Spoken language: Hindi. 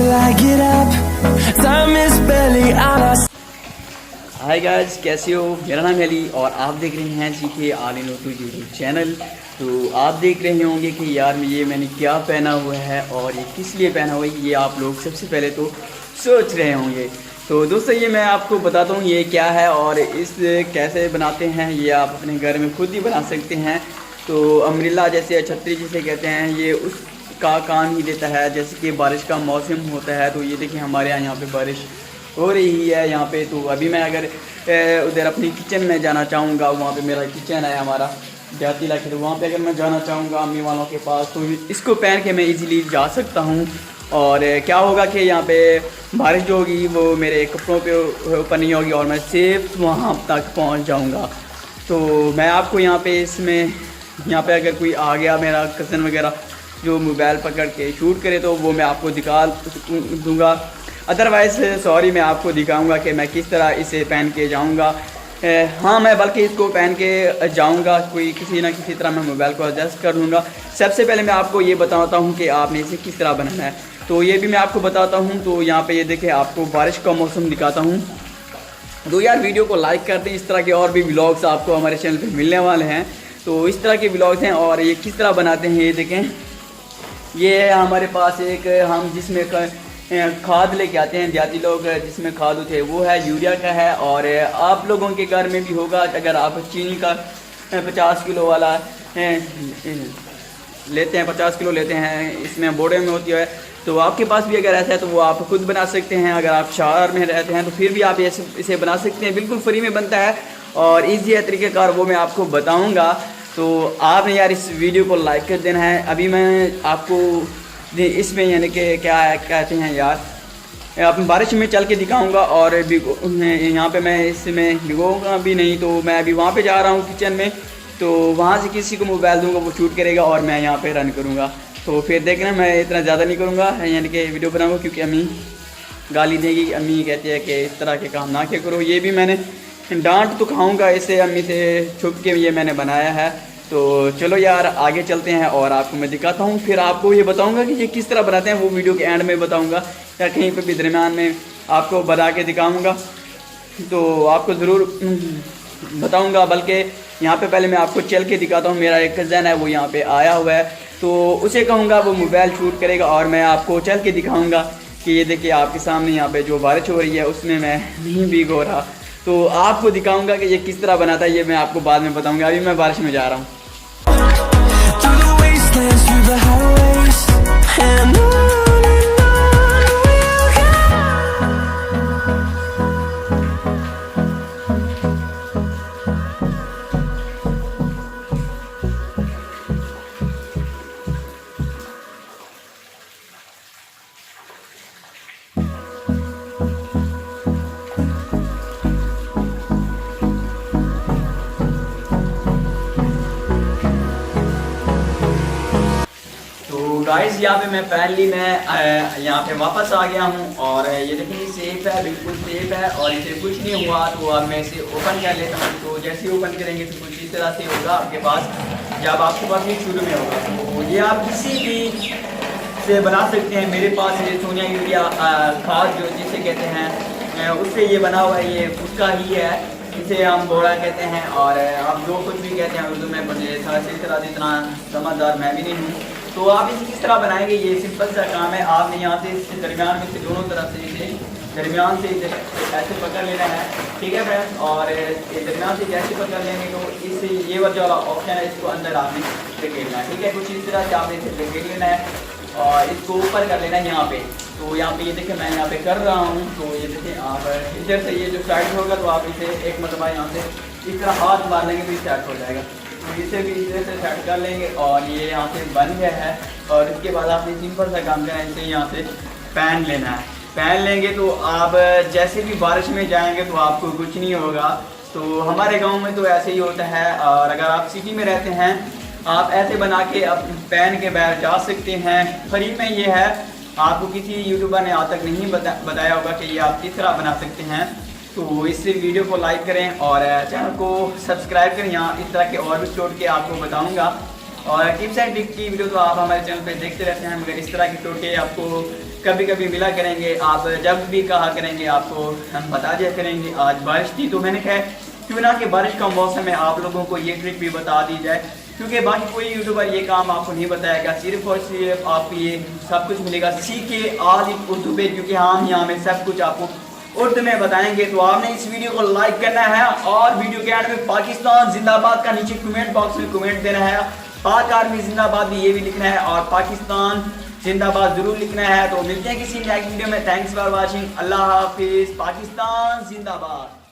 till I get up. Time is barely on our side. Hi guys, कैसे हो? मेरा नाम है अली और आप देख रहे हैं सीखे all in Urdu YouTube channel. तो आप देख रहे होंगे कि यार मैंने क्या पहना हुआ है और ये किस लिए पहना हुआ है, ये आप लोग सबसे पहले तो सोच रहे होंगे। तो दोस्तों, ये मैं आपको बताता हूँ ये क्या है और इस कैसे बनाते हैं। ये आप अपने घर में खुद ही बना सकते हैं। तो अम्ब्रेला जैसे छतरी जिसे कहते हैं, ये उसका काम ही देता है। जैसे कि बारिश का मौसम होता है, तो ये देखिए हमारे यहाँ पे बारिश हो रही है यहाँ पे। तो अभी मैं अगर उधर अपनी किचन में जाना चाहूँगा, वहाँ पे मेरा किचन है हमारा देहाती इलाके, तो वहाँ पे अगर मैं जाना चाहूँगा अम्मी वालों के पास, तो इसको पहन के मैं इजीली जा सकता हूँ। और क्या होगा कि यहाँ पे बारिश जो होगी वो मेरे कपड़ों पे ऊपर नहीं होगी और मैं सेफ वहाँ तक पहुँच जाऊँगा। तो मैं आपको यहाँ पे यहाँ पे अगर कोई आ गया मेरा कज़न वगैरह जो मोबाइल पकड़ के शूट करे, तो वो मैं आपको दिखा दूँगा। अदरवाइज़ सॉरी, मैं आपको दिखाऊंगा कि मैं किस तरह इसे पहन के जाऊंगा। हाँ, मैं बल्कि इसको पहन के जाऊंगा, कोई किसी ना किसी तरह मैं मोबाइल को एडजस्ट कर लूँगा। सबसे पहले मैं आपको ये बताता हूँ कि आपने इसे किस तरह बनाना है, तो ये भी मैं आपको बताता हूँ। तो यहाँ पे ये देखें, आपको बारिश का मौसम दिखाता हूँ। तो यार वीडियो को लाइक कर दें, इस तरह के और भी व्लॉग्स आपको हमारे चैनल पर मिलने वाले हैं। तो इस तरह के व्लॉग्स हैं और ये किस तरह बनाते हैं ये देखें। ये है हमारे पास एक, हम जिसमें खाद लेके आते हैं देहाती लोग, जिसमें खाद होते हैं वो है यूरिया का है। और आप लोगों के घर में भी होगा, अगर आप चीनी का 50 किलो वाला लेते हैं, 50 किलो लेते हैं, इसमें बोरे में होती है, तो आपके पास भी अगर ऐसा है तो वो आप खुद बना सकते हैं। अगर आप शहर में रहते हैं तो फिर भी आप इसे बना सकते हैं, बिल्कुल फ्री में बनता है और ईजी है तरीक़ेकार, वो मैं आपको बताऊँगा। तो आपने यार इस वीडियो को लाइक कर देना है। अभी मैं आपको इसमें यानी कि क्या कहते हैं यार, अपनी बारिश में चल के दिखाऊंगा और यहाँ पे मैं इसमें भिगोऊंगा भी नहीं। तो मैं अभी वहाँ पे जा रहा हूँ किचन में, तो वहाँ से किसी को मोबाइल दूंगा, वो शूट करेगा और मैं यहाँ पे रन करूँगा। तो फिर देखना, मैं इतना ज़्यादा नहीं करूँगा यानी कि वीडियो बनाऊँगा, क्योंकि अम्मी गाली देगी। अम्मी कहती है कि इस तरह के काम ना क्या करो। ये भी मैंने डांट तो खाऊँगा इससे, अम्मी से छुप के ये मैंने बनाया है। तो चलो यार आगे चलते हैं और आपको मैं दिखाता हूँ, फिर आपको ये बताऊँगा कि ये किस तरह बनाते हैं। वो वीडियो के एंड में बताऊँगा या कहीं पे भी दरमियान में आपको बना के दिखाऊँगा, तो आपको ज़रूर बताऊँगा। बल्कि यहाँ पे पहले मैं आपको चल के दिखाता हूँ। मेरा एक कज़न है वो यहाँ पे आया हुआ है, तो उसे कहूँगा वो मोबाइल शूट करेगा और मैं आपको चल के दिखाऊँगा कि ये देखिए आपके सामने यहाँ पर जो बारिश हो रही है उसमें मैं नहीं भीग हो रहा। तो आपको दिखाऊंगा कि ये किस तरह बनाता है, ये मैं आपको बाद में बताऊंगा। अभी मैं बारिश में जा रहा हूँ। गाइस, यहाँ पे मैं फाइनली यहाँ पे वापस आ गया हूँ और ये देखिए सेफ है, बिल्कुल सेफ है और इसे कुछ नहीं हुआ। तो अब मैं इसे ओपन कर लेता हूँ। तो जैसे ही ओपन करेंगे तो कुछ इस तरह से होगा आपके पास, जब आपके पास ये शुरू में होगा। तो ये आप किसी भी से बना सकते हैं। मेरे पास ये सोनिया यूरिया खाद जो जिसे कहते हैं उससे ये बना हुआ है, ये उसका ही है, इसे हम बोड़ा कहते हैं। और आप जो कुछ भी कहते हैं उर्दू में, बड़े तरह इतना समझदार मैं भी नहीं हूँ। तो आप इसे किस तरह बनाएंगे, ये सिंपल सा काम है। आपने यहाँ से इसके दरमियान में से दोनों तरफ से इसे दरमियान से ऐसे पकड़ लेना है, ठीक है फ्रेंड्स। और ये दरमियान से जैसे पकड़ लेंगे तो इससे ये वाला ऑप्शन है, इसको अंदर आपने लपेटना है, ठीक है। कुछ इस तरह से आपने इसे लपेट लेना है और इसको ऊपर कर लेना है यहाँ पे। तो यहाँ पे ये देखें मैं यहाँ पे कर रहा हूँ। तो ये देखें आप इधर से ये जो साइड होगा तो आप इसे एक मरतबा यहाँ से इस तरह हाथ मार लेंगे तो ये सेट हो जाएगा। तो इसे भी इधर से सेट कर लेंगे और ये यहाँ से बन गया है। और इसके बाद आपने सिंपल सा काम करना है, इसे यहाँ से पहन लेना है। पहन लेंगे तो आप जैसे भी बारिश में जाएंगे तो आपको कुछ नहीं होगा। तो हमारे गांव में तो ऐसे ही होता है। और अगर आप सिटी में रहते हैं, आप ऐसे बना के अब पहन के बाहर जा सकते हैं। फ्री में ये है, आपको किसी यूट्यूबर ने आज तक नहीं बताया होगा कि ये आप किस तरह बना सकते हैं। तो इस वीडियो को लाइक करें और चैनल को सब्सक्राइब करें। यहाँ इस तरह के और भी छोड़ के आपको बताऊंगा। और टिप्स एंड ट्रिक की वीडियो तो आप हमारे चैनल पे देखते रहते हैं, मगर इस तरह के टोटे आपको कभी कभी मिला करेंगे। आप जब भी कहा करेंगे आपको हम बता दिया करेंगे। आज बारिश थी तो मैंने कहा क्यों ना कि बारिश का मौसम है आप लोगों को ये ट्रिक भी बता दी जाए, क्योंकि बाकी कोई यूट्यूबर ये काम आपको नहीं बताएगा। सिर्फ और सिर्फ आपको ये सब कुछ मिलेगा सीखे ऑल इन उर्दू पे, क्योंकि हम यहाँ में सब कुछ आपको उर्दू में बताएंगे। तो आपने इस वीडियो को लाइक करना है और वीडियो के एंड में पाकिस्तान जिंदाबाद का नीचे कमेंट बॉक्स में कमेंट देना है। पाक आर्मी जिंदाबाद भी ये भी लिखना है और पाकिस्तान जिंदाबाद जरूर लिखना है। तो मिलते हैं किसी नेक्स्ट वीडियो में। Thanks for watching. अल्लाह हाफिज। पाकिस्तान जिंदाबाद।